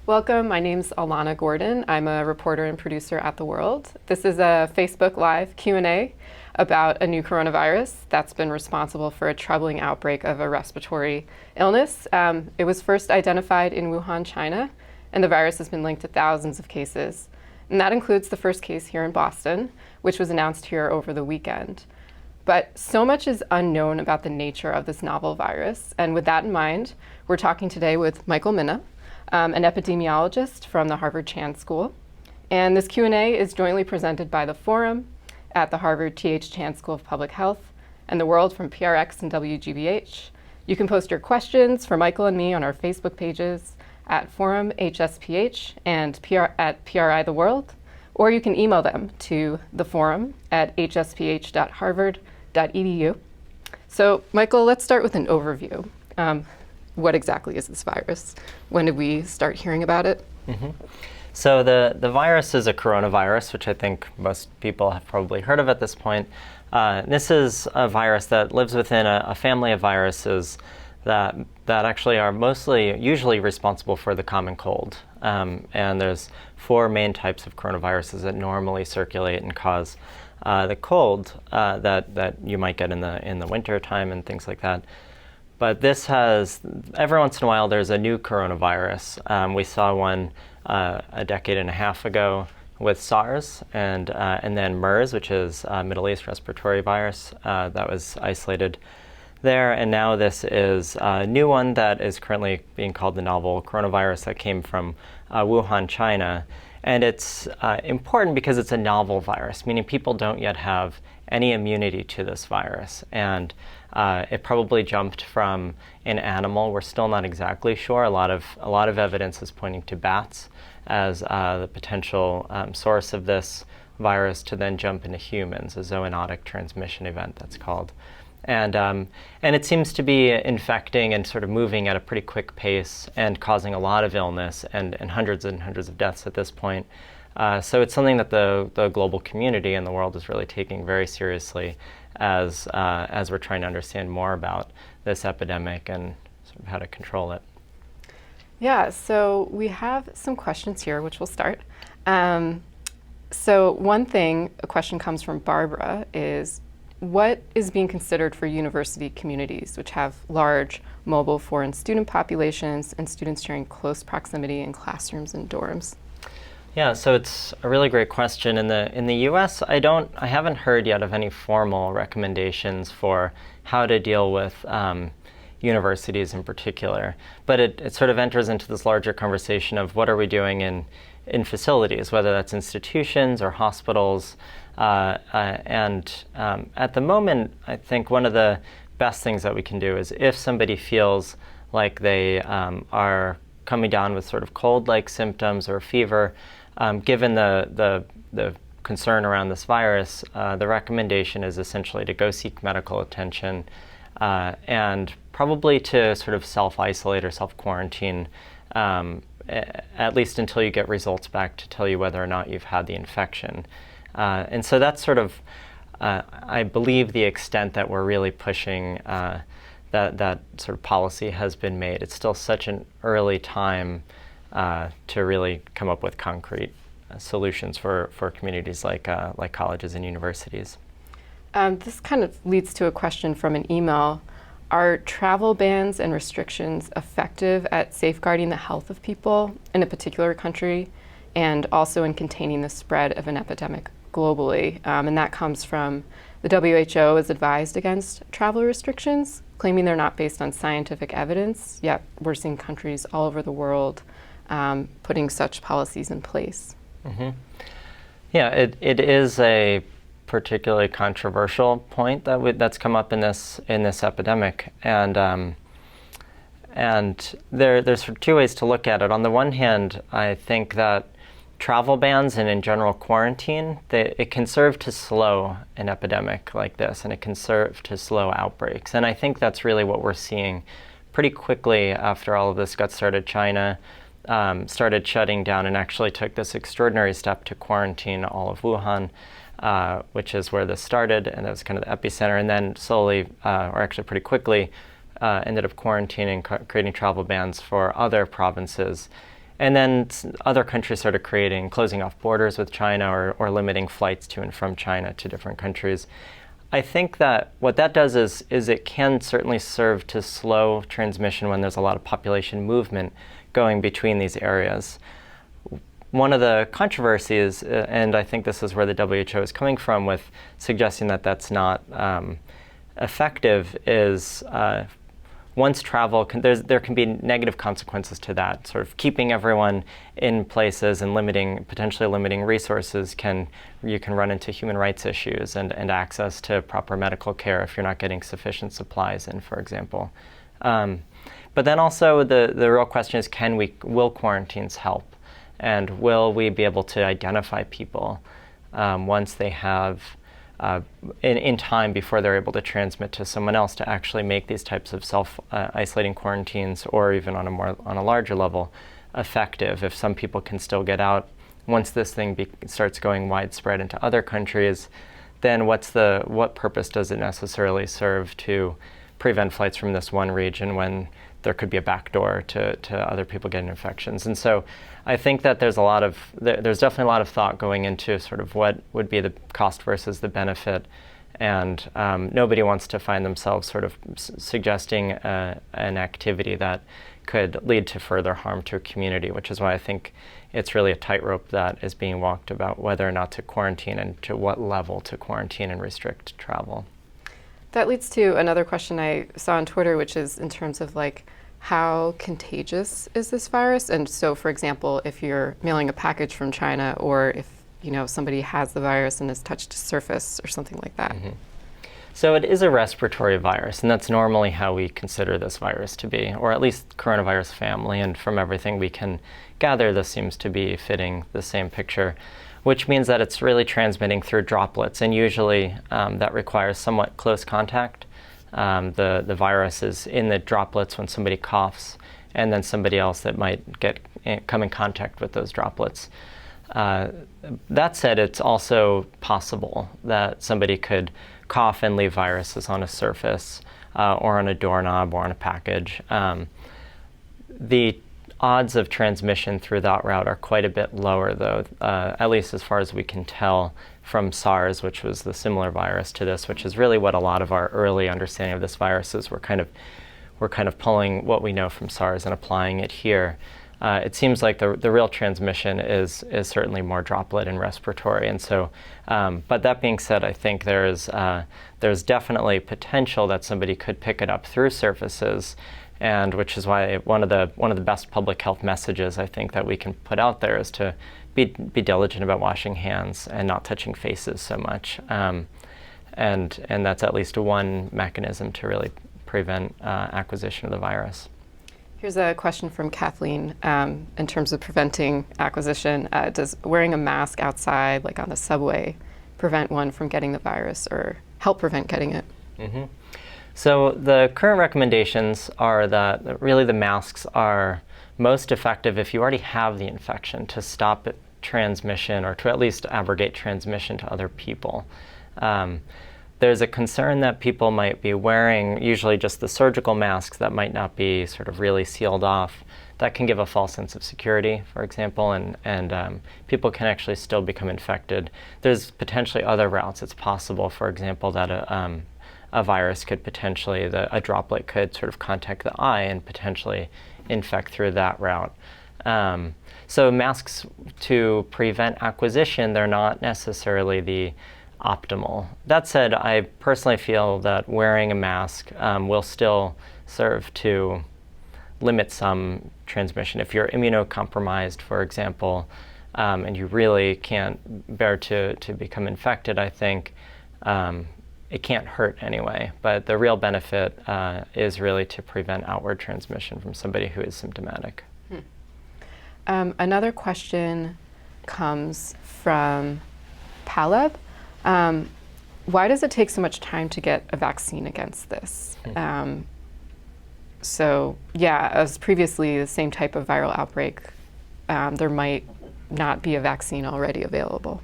Welcome, my name's Alana Gordon. I'm a reporter and producer at The World. This is a Facebook Live Q&A about a new coronavirus that's been responsible for a troubling outbreak of a respiratory illness. It was first identified in Wuhan, China, and the virus has been linked to thousands of cases. And that includes the first case here in Boston, which was announced here over the weekend. But so much is unknown about the nature of this novel virus. And with that in mind, we're talking today with Michael Mina, an epidemiologist from the Harvard Chan School. And this Q&A is jointly presented by the Forum at the Harvard T.H. Chan School of Public Health and the World from PRX and WGBH. You can post your questions for Michael and me on our Facebook pages at Forum HSPH and at PRI The World, or you can email them to the Forum at hsph.harvard.edu. So, Michael, let's start with an overview. What exactly is this virus? When did we start hearing about it? So the virus is a coronavirus, which I think most people have probably heard of at this point. This is a virus that lives within a family of viruses that actually are usually responsible for the common cold. And there's 4 main types of coronaviruses that normally circulate and cause the cold that you might get in the winter time and things like that. But this has, every once in a while, there's a new coronavirus. We saw one a decade and a half ago with SARS, and then MERS, which is Middle East respiratory virus that was isolated there. And now this is a new one that is currently being called the novel coronavirus that came from Wuhan, China. And it's important because it's a novel virus, meaning people don't yet have any immunity to this virus. And it probably jumped from an animal. We're still not exactly sure. A lot of evidence is pointing to bats as the potential source of this virus to then jump into humans, a zoonotic transmission event that's called. And it seems to be infecting and sort of moving at a pretty quick pace and causing a lot of illness and hundreds of deaths at this point. So it's something that the global community and the world is really taking very seriously as we're trying to understand more about this epidemic and sort of how to control it. Yeah, so we have some questions here, which we'll start. So one thing, a question comes from Barbara, is what is being considered for university communities, which have large mobile foreign student populations and students sharing close proximity in classrooms and dorms? Yeah, so it's a really great question. In the U.S., I haven't heard yet of any formal recommendations for how to deal with universities in particular. But it sort of enters into this larger conversation of what are we doing in facilities, whether that's institutions or hospitals. And at the moment, I think one of the best things that we can do is if somebody feels like they are coming down with sort of cold-like symptoms or fever, given the concern around this virus, the recommendation is essentially to go seek medical attention and probably to sort of self-isolate or self-quarantine, at least until you get results back to tell you whether or not you've had the infection. And so that's sort of, I believe, the extent that we're really pushing that sort of policy has been made. It's still such an early time to really come up with concrete solutions for communities like colleges and universities. This kind of leads to a question from an email. Are travel bans and restrictions effective at safeguarding the health of people in a particular country and also in containing the spread of an epidemic globally? And that comes from the WHO has advised against travel restrictions, claiming they're not based on scientific evidence, yet we're seeing countries all over the world putting such policies in place. Mm-hmm. Yeah, it is a particularly controversial point that's come up in this epidemic, and there's sort of 2 ways to look at it. On the one hand, I think that travel bans and in general quarantine, it can serve to slow an epidemic like this, and it can serve to slow outbreaks. And I think that's really what we're seeing pretty quickly after all of this got started. China started shutting down and actually took this extraordinary step to quarantine all of Wuhan, which is where this started, and that was kind of the epicenter, and then slowly, or actually pretty quickly, ended up quarantining, creating travel bans for other provinces And then other countries started closing off borders with China or limiting flights to and from China to different countries. I think that what that does is it can certainly serve to slow transmission when there's a lot of population movement going between these areas. One of the controversies, and I think this is where the WHO is coming from with suggesting that that's not effective, is once travel, there can be negative consequences to that. Sort of keeping everyone in places and potentially limiting resources you can run into human rights issues and access to proper medical care if you're not getting sufficient supplies in, for example. But then also the real question is, will quarantines help? And will we be able to identify people once they have, in time before they're able to transmit to someone else, to actually make these types of self-isolating quarantines, or even on a larger level, effective? If some people can still get out, once this thing starts going widespread into other countries, then what purpose does it necessarily serve to prevent flights from this one region when there could be a backdoor to other people getting infections? And so I think that there's definitely a lot of thought going into sort of what would be the cost versus the benefit. And nobody wants to find themselves sort of suggesting an activity that could lead to further harm to a community, which is why I think it's really a tightrope that is being walked about whether or not to quarantine and to what level to quarantine and restrict travel. That leads to another question I saw on Twitter, which is in terms of like, how contagious is this virus? And so, for example, if you're mailing a package from China, or if somebody has the virus and has touched a surface or something like that. Mm-hmm. So it is a respiratory virus, and that's normally how we consider this virus to be, or at least coronavirus family. And from everything we can gather, this seems to be fitting the same picture, which means that it's really transmitting through droplets, and usually that requires somewhat close contact. The virus is in the droplets when somebody coughs, and then somebody else that might come in contact with those droplets. That said, it's also possible that somebody could cough and leave viruses on a surface or on a doorknob or on a package. The odds of transmission through that route are quite a bit lower, though, at least as far as we can tell from SARS, which was the similar virus to this, which is really what a lot of our early understanding of this virus is. We're kind of pulling what we know from SARS and applying it here. It seems like the real transmission is certainly more droplet and respiratory, and so. But that being said, I think there's definitely potential that somebody could pick it up through surfaces, and which is why one of the best public health messages I think that we can put out there is to be diligent about washing hands and not touching faces so much, and that's at least one mechanism to really prevent acquisition of the virus. Here's a question from Kathleen. In terms of preventing acquisition, does wearing a mask outside, like on the subway, prevent one from getting the virus or help prevent getting it? Mm-hmm. So the current recommendations are that really the masks are most effective if you already have the infection, to stop transmission or to at least abrogate transmission to other people. There's a concern that people might be wearing usually just the surgical masks that might not be sort of really sealed off. That can give a false sense of security, for example, and people can actually still become infected. There's potentially other routes. It's possible, for example, that a virus could potentially, a droplet could sort of contact the eye and potentially infect through that route. So masks to prevent acquisition, they're not necessarily the optimal. That said, I personally feel that wearing a mask will still serve to limit some transmission. If you're immunocompromised, for example, and you really can't bear to become infected, I think it can't hurt anyway. But the real benefit is really to prevent outward transmission from somebody who is symptomatic. Another question comes from Paleb. Why does it take so much time to get a vaccine against this? So yeah, as previously the same type of viral outbreak, there might not be a vaccine already available.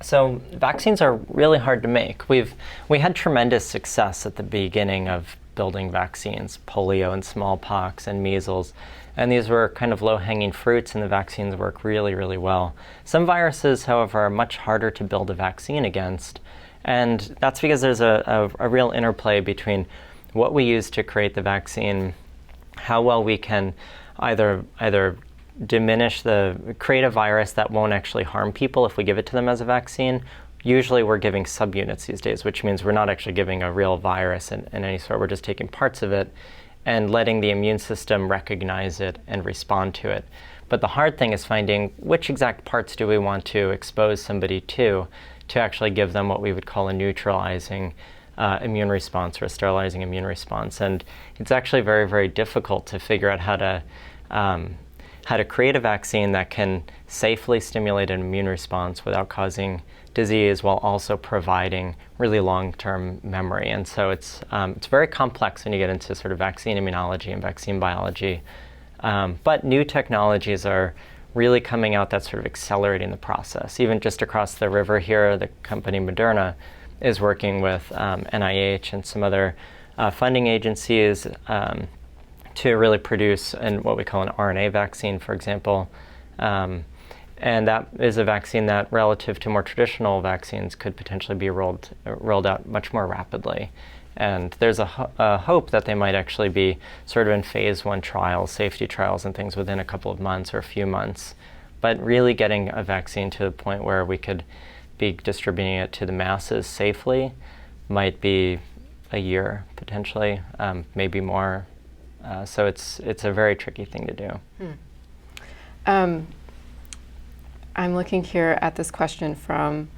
So vaccines are really hard to make. We had tremendous success at the beginning of building vaccines, polio and smallpox and measles. And these were kind of low-hanging fruits, and the vaccines work really, really well. Some viruses, however, are much harder to build a vaccine against. And that's because there's a real interplay between what we use to create the vaccine, how well we can either create a virus that won't actually harm people if we give it to them as a vaccine. Usually we're giving subunits these days, which means we're not actually giving a real virus in any sort. We're just taking parts of it and letting the immune system recognize it and respond to it. But the hard thing is finding which exact parts do we want to expose somebody to actually give them what we would call a neutralizing immune response or a sterilizing immune response. And it's actually very, very difficult to figure out how to create a vaccine that can safely stimulate an immune response without causing disease while also providing really long-term memory. And so it's very complex when you get into sort of vaccine immunology and vaccine biology. But new technologies are really coming out that's sort of accelerating the process. Even just across the river here, the company Moderna is working with NIH and some other funding agencies to really produce what we call an RNA vaccine, for example. And that is a vaccine that, relative to more traditional vaccines, could potentially be rolled out much more rapidly. And there's a hope that they might actually be sort of in phase 1 trials, safety trials and things within a couple of months or a few months. But really getting a vaccine to the point where we could be distributing it to the masses safely might be a year, potentially, maybe more. So it's a very tricky thing to do. I'm looking here at this question from,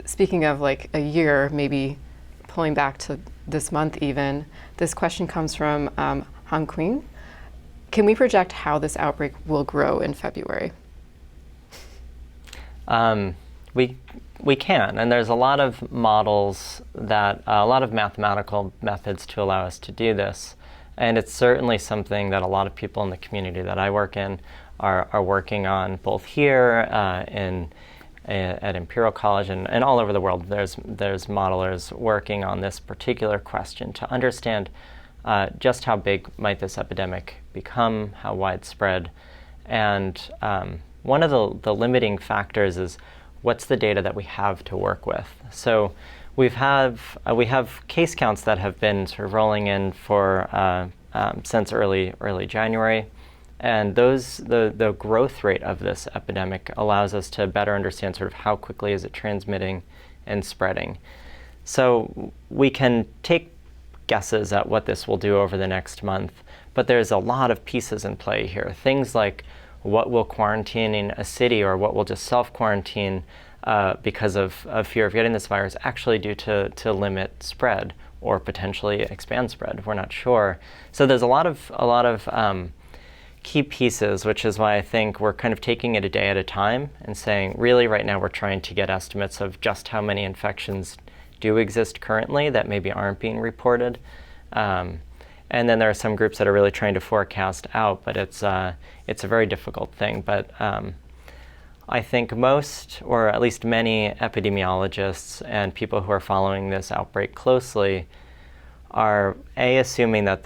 speaking of like a year, maybe pulling back to this month even. This question comes from Han Qing. Can we project how this outbreak will grow in February? We can, and there's a lot of models a lot of mathematical methods to allow us to do this. And it's certainly something that a lot of people in the community that I work in are working on, both here at Imperial College and all over the world. There's modelers working on this particular question to understand just how big might this epidemic become, how widespread. And one of the limiting factors is what's the data that we have to work with. So we have case counts that have been sort of rolling in for since early January. And the growth rate of this epidemic allows us to better understand sort of how quickly is it transmitting and spreading. So we can take guesses at what this will do over the next month, but there's a lot of pieces in play here. Things like what will quarantining a city or what will just self-quarantine because of fear of getting this virus actually do to limit spread or potentially expand spread. We're not sure. So there's a lot of key pieces, which is why I think we're kind of taking it a day at a time and saying, really right now we're trying to get estimates of just how many infections do exist currently that maybe aren't being reported. And then there are some groups that are really trying to forecast out, but it's a very difficult thing. But I think most, or at least many epidemiologists and people who are following this outbreak closely are assuming that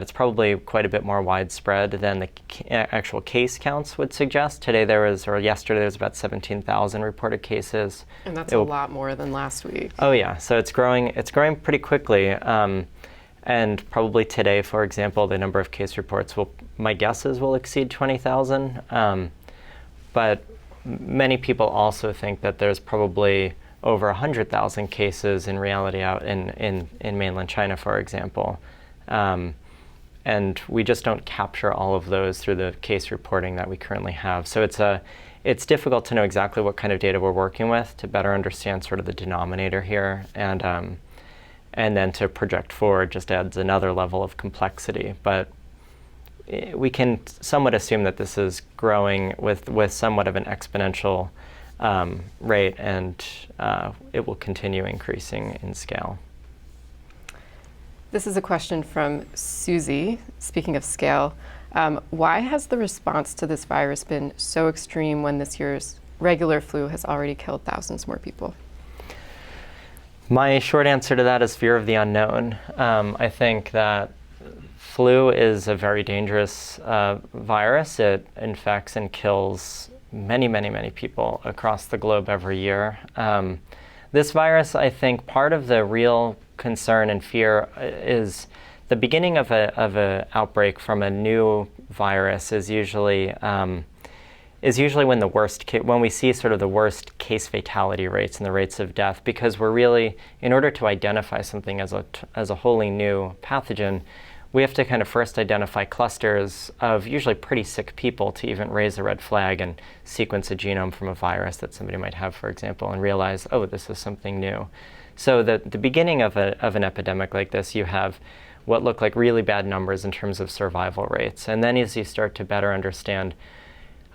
it's probably quite a bit more widespread than the actual case counts would suggest. Yesterday there was about 17,000 reported cases. And that's a lot more than last week. Oh yeah, so it's growing pretty quickly. And probably today, for example, the number of case reports my guess is will exceed 20,000. But many people also think that there's probably over 100,000 cases in reality out in mainland China, for example. And we just don't capture all of those through the case reporting that we currently have. So it's difficult to know exactly what kind of data we're working with to better understand sort of the denominator here. And then to project forward just adds another level of complexity. But we can somewhat assume that this is growing with somewhat of an exponential rate, and it will continue increasing in scale. This is a question from Susie. Speaking of scale, why has the response to this virus been so extreme when this year's regular flu has already killed thousands more people? My short answer to that is fear of the unknown. I think that flu is a very dangerous virus. It infects and kills many, many, many people across the globe every year. This virus, I think, part of the real concern and fear is the beginning of a outbreak from a new virus is usually when we see sort of the worst case fatality rates and the rates of death, because we're really, in order to identify something as a wholly new pathogen, we have to kind of first identify clusters of usually pretty sick people to even raise a red flag and sequence a genome from a virus that somebody might have, for example, and realize, oh, this is something new. So the beginning of an epidemic like this, you have what look like really bad numbers in terms of survival rates. And then as you start to better understand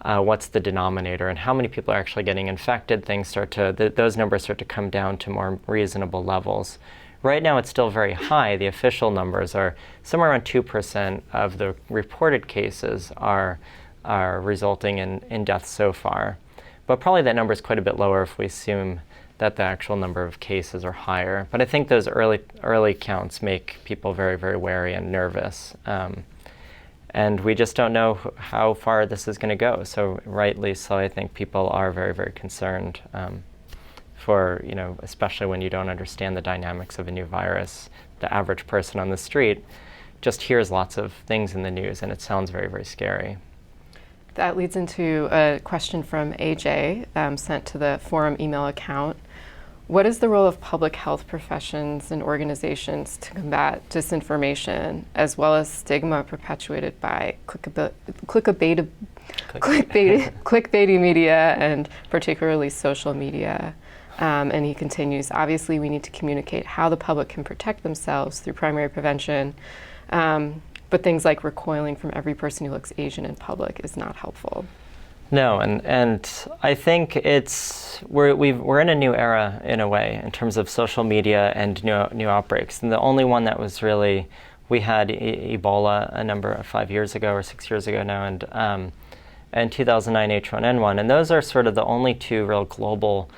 what's the denominator and how many people are actually getting infected, those numbers start to come down to more reasonable levels. Right now, it's still very high. The official numbers are somewhere around 2% of the reported cases are resulting in deaths so far. But probably that number is quite a bit lower if we assume that the actual number of cases are higher. But I think those early counts make people very, very wary and nervous. And we just don't know how far this is going to go. So rightly so, I think people are very, very concerned. Especially when you don't understand the dynamics of a new virus. The average person on the street just hears lots of things in the news, and it sounds very, very scary. That leads into a question from AJ, sent to the forum email account. What is the role of public health professions and organizations to combat disinformation, as well as stigma perpetuated by clickbaity media, and particularly social media? And he continues, obviously we need to communicate how the public can protect themselves through primary prevention, but things like recoiling from every person who looks Asian in public is not helpful. No, and I think we're in a new era in a way in terms of social media and new outbreaks. And the only one that was really, we had Ebola 5 years ago or 6 years ago now, and 2009 H1N1, and those are sort of the only two real global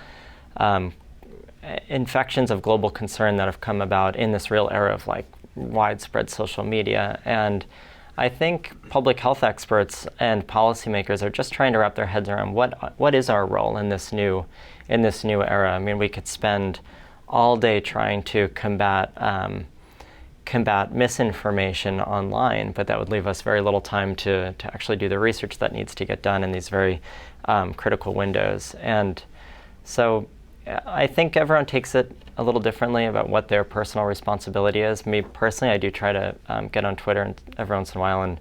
infections of global concern that have come about in this real era of like widespread social media. And I think public health experts and policymakers are just trying to wrap their heads around what is our role in this new era. I mean, we could spend all day trying to combat misinformation online, but that would leave us very little time to actually do the research that needs to get done in these very critical windows. And so I think everyone takes it a little differently about what their personal responsibility is. Me personally, I do try to get on Twitter every once in a while and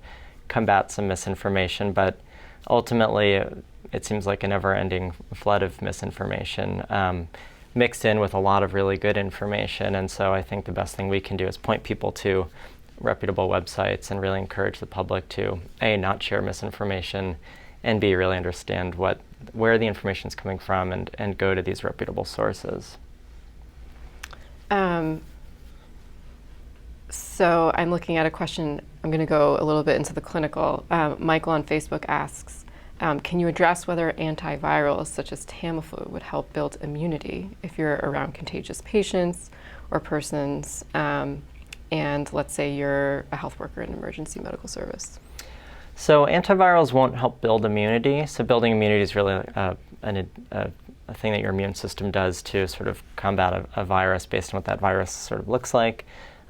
combat some misinformation, but ultimately it seems like a never-ending flood of misinformation mixed in with a lot of really good information. And so I think the best thing we can do is point people to reputable websites and really encourage the public to A, not share misinformation, and B, really understand where the information is coming from and go to these reputable sources. So I'm looking at a question. I'm going to go a little bit into the clinical. Michael on Facebook asks, can you address whether antivirals such as Tamiflu would help build immunity if you're around contagious patients or persons, and let's say you're a health worker in emergency medical service? So antivirals won't help build immunity. So building immunity is really a thing that your immune system does to sort of combat a virus based on what that virus sort of looks like.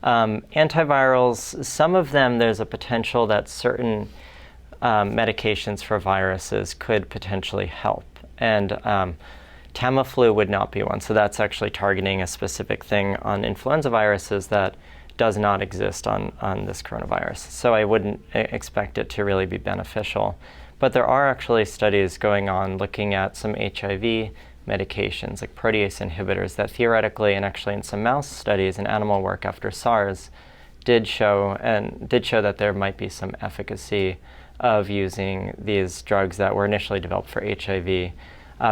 Antivirals, some of them, there's a potential that certain medications for viruses could potentially help. And Tamiflu would not be one. So that's actually targeting a specific thing on influenza viruses that does not exist on this coronavirus. So I wouldn't expect it to really be beneficial. But there are actually studies going on looking at some HIV medications, like protease inhibitors, that theoretically, and actually in some mouse studies and animal work after SARS, did show that there might be some efficacy of using these drugs that were initially developed for HIV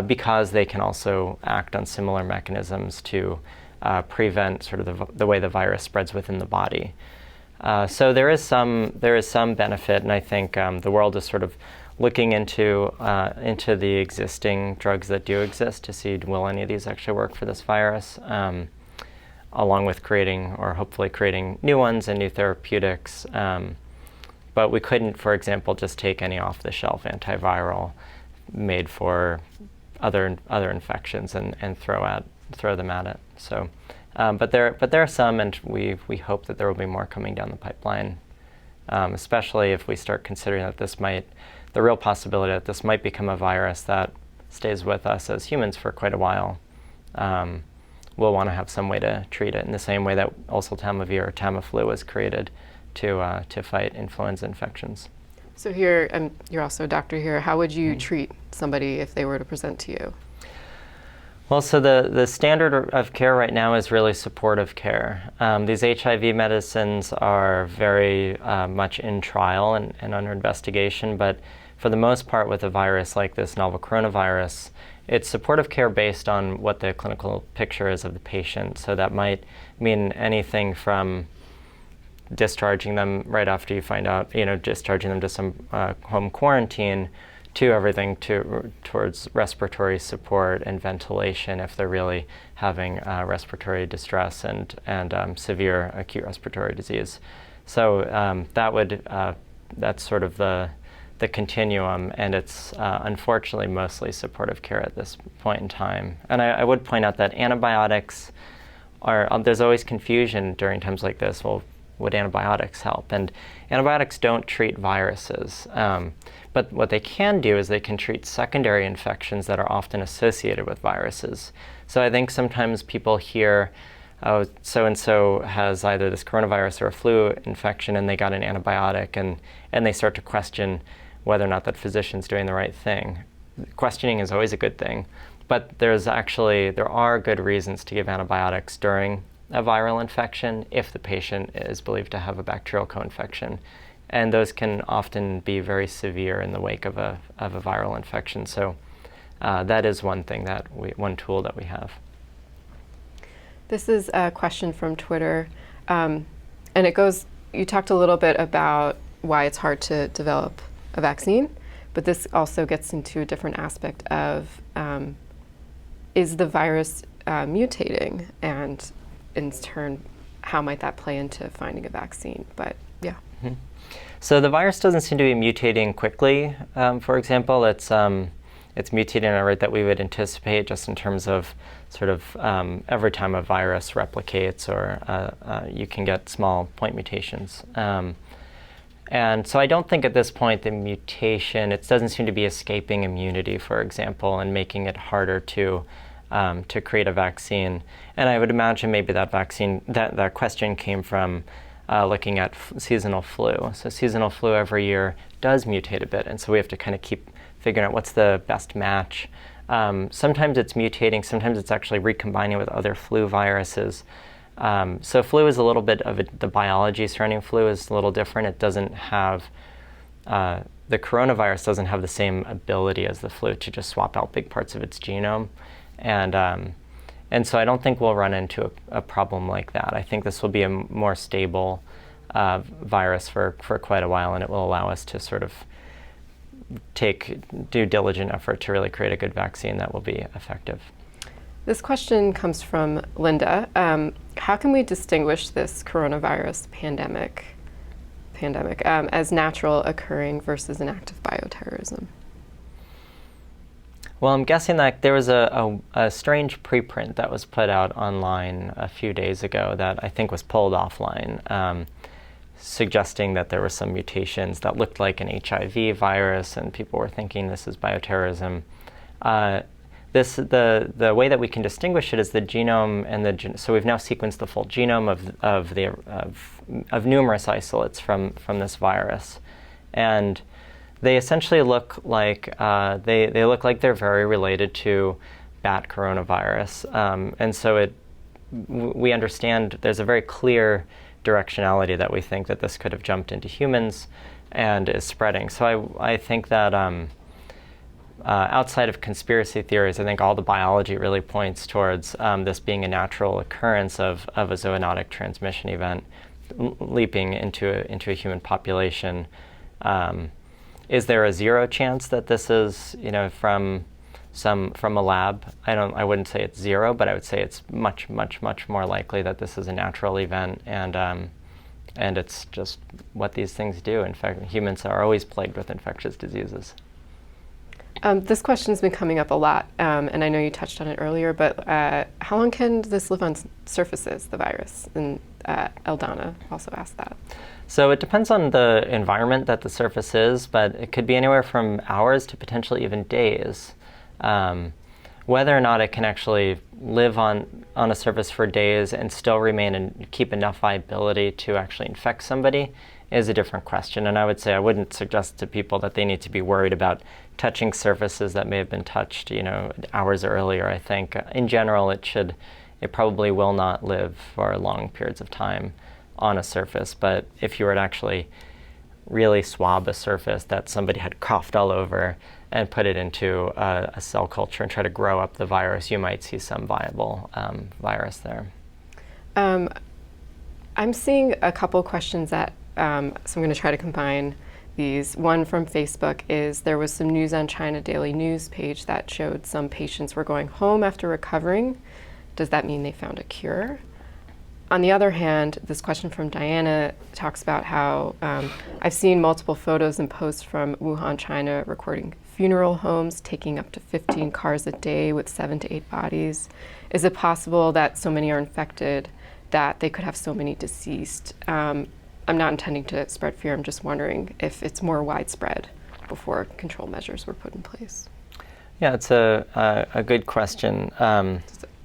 because they can also act on similar mechanisms to prevent sort of the way the virus spreads within the body. So there is some benefit, and I think the world is sort of looking into the existing drugs that do exist to see will any of these actually work for this virus. along with creating, or hopefully creating, new ones and new therapeutics. But we couldn't, for example, just take any off-the-shelf antiviral made for other infections and throw them at it. So, but there are some, and we hope that there will be more coming down the pipeline, especially if we start considering that the real possibility that this might become a virus that stays with us as humans for quite a while. We'll want to have some way to treat it in the same way that oseltamivir or Tamiflu was created to fight influenza infections. So here, you're also a doctor here, how would you treat somebody if they were to present to you? Well, so the standard of care right now is really supportive care. These HIV medicines are very much in trial and under investigation, but for the most part with a virus like this novel coronavirus, it's supportive care based on what the clinical picture is of the patient. So that might mean anything from discharging them right after you find out, discharging them to some home quarantine, to everything towards respiratory support and ventilation if they're really having respiratory distress and severe acute respiratory disease. So that's sort of the continuum, and it's unfortunately mostly supportive care at this point in time. And I would point out that antibiotics there's always confusion during times like this. Well, would antibiotics help? And antibiotics don't treat viruses. But what they can do is they can treat secondary infections that are often associated with viruses. So I think sometimes people hear, oh, so-and-so has either this coronavirus or a flu infection and they got an antibiotic, and they start to question whether or not that physician's doing the right thing. Questioning is always a good thing, but there are good reasons to give antibiotics during a viral infection if the patient is believed to have a bacterial co-infection. And those can often be very severe in the wake of a viral infection. So that is one tool that we have. This is a question from Twitter, and you talked a little bit about why it's hard to develop a vaccine, but this also gets into a different aspect of, is the virus mutating, and in turn, how might that play into finding a vaccine? But yeah. Mm-hmm. So the virus doesn't seem to be mutating quickly. For example, it's mutating at a rate that we would anticipate just in terms of sort of every time a virus replicates, or you can get small point mutations. And so I don't think at this point the mutation, it doesn't seem to be escaping immunity, for example, and making it harder to create a vaccine. And I would imagine maybe that question came from looking at seasonal flu. So seasonal flu every year does mutate a bit, and so we have to kind of keep figuring out what's the best match. Sometimes it's mutating, sometimes it's actually recombining with other flu viruses. So flu is a little bit of the biology surrounding flu is a little different. It doesn't have, the coronavirus doesn't have the same ability as the flu to just swap out big parts of its genome. And so I don't think we'll run into a problem like that. I think this will be a more stable virus for quite a while, and it will allow us to sort of do diligent effort to really create a good vaccine that will be effective. This question comes from Linda. How can we distinguish this coronavirus pandemic as natural occurring versus an act of bioterrorism? Well, I'm guessing that there was a strange preprint that was put out online a few days ago that I think was pulled offline, suggesting that there were some mutations that looked like an HIV virus, and people were thinking this is bioterrorism. The way that we can distinguish it is the genome and so we've now sequenced the full genome of numerous isolates from this virus, and they essentially look like they look like they're very related to bat coronavirus, and so we understand there's a very clear directionality that we think that this could have jumped into humans and is spreading. So I think that outside of conspiracy theories, I think all the biology really points towards this being a natural occurrence of a zoonotic transmission event leaping into a human population. Is there a zero chance that this is, from some from a lab. I wouldn't say it's zero, but I would say it's much, much, much more likely that this is a natural event, and it's just what these things do. In fact, humans are always plagued with infectious diseases. This question's been coming up a lot, and I know you touched on it earlier, but how long can this live on surfaces, the virus? And Eldana also asked that. So it depends on the environment that the surface is, but it could be anywhere from hours to potentially even days. Whether or not it can actually live on a surface for days and still remain and keep enough viability to actually infect somebody is a different question. And I would say I wouldn't suggest to people that they need to be worried about touching surfaces that may have been touched, hours earlier. I think in general it probably will not live for long periods of time on a surface. But if you were to actually really swab a surface that somebody had coughed all over and put it into a cell culture and try to grow up the virus, you might see some viable virus there. I'm seeing a couple questions that, so I'm going to try to combine these. One from Facebook is, there was some news on China Daily News page that showed some patients were going home after recovering. Does that mean they found a cure? On the other hand, this question from Diana talks about how I've seen multiple photos and posts from Wuhan, China, recording funeral homes taking up to 15 cars a day with 7 to 8 bodies. Is it possible that so many are infected that they could have so many deceased? I'm not intending to spread fear. I'm just wondering if it's more widespread before control measures were put in place. Yeah, it's a good question.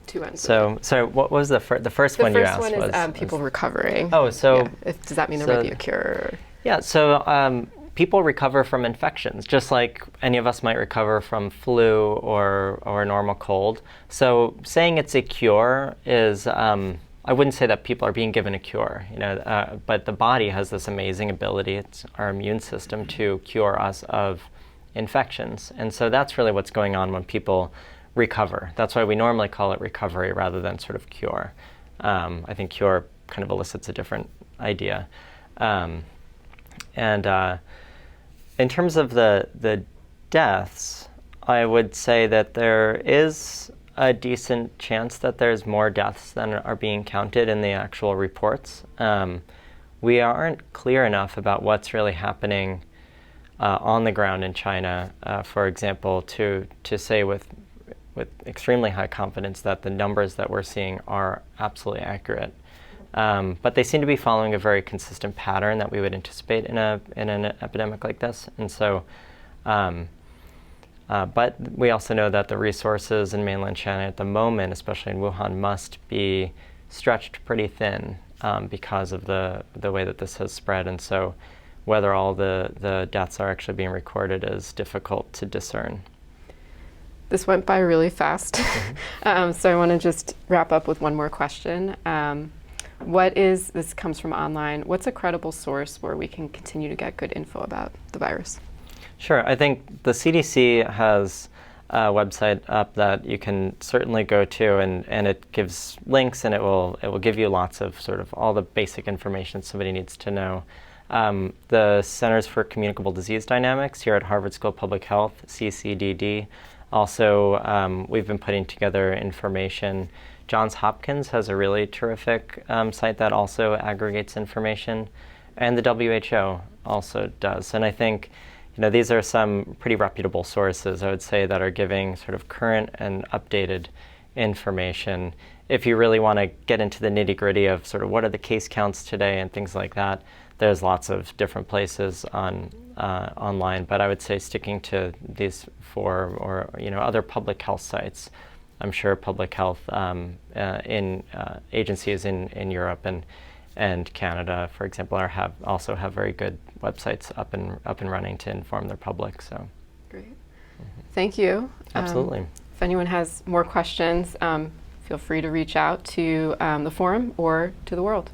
Two ends. So what was the first one you asked? The first one is people recovering. Oh, so yeah. Does that mean there might be a cure? Yeah, so people recover from infections, just like any of us might recover from flu or a normal cold. So saying it's a cure is, I wouldn't say that people are being given a cure, but the body has this amazing ability, it's our immune system, to cure us of infections. And so that's really what's going on when people recover. That's why we normally call it recovery rather than sort of cure. I think cure kind of elicits a different idea. And in terms of the deaths, I would say that there is a decent chance that there's more deaths than are being counted in the actual reports. We aren't clear enough about what's really happening on the ground in China, for example, to say with extremely high confidence that the numbers that we're seeing are absolutely accurate. But they seem to be following a very consistent pattern that we would anticipate in an epidemic like this. And so, but we also know that the resources in mainland China at the moment, especially in Wuhan, must be stretched pretty thin because of the way that this has spread. And so whether all the deaths are actually being recorded is difficult to discern. This went by really fast. So I want to just wrap up with one more question. This comes from online, what's a credible source where we can continue to get good info about the virus? Sure. I think the CDC has a website up that you can certainly go to, and it gives links, and it will give you lots of sort of all the basic information somebody needs to know. The Centers for Communicable Disease Dynamics here at Harvard School of Public Health, CCDD, also we've been putting together information. Johns Hopkins has a really terrific site that also aggregates information, and the WHO also does. And I think these are some pretty reputable sources, I would say, that are giving sort of current and updated information. If you really want to get into the nitty-gritty of sort of what are the case counts today and things like that, there's lots of different places online. But I would say sticking to these four or other public health sites. I'm sure public health in agencies in Europe and Canada, for example, also have very good websites up and running to inform their public. So, great. Thank you. Absolutely. If anyone has more questions, feel free to reach out to the forum or to the world.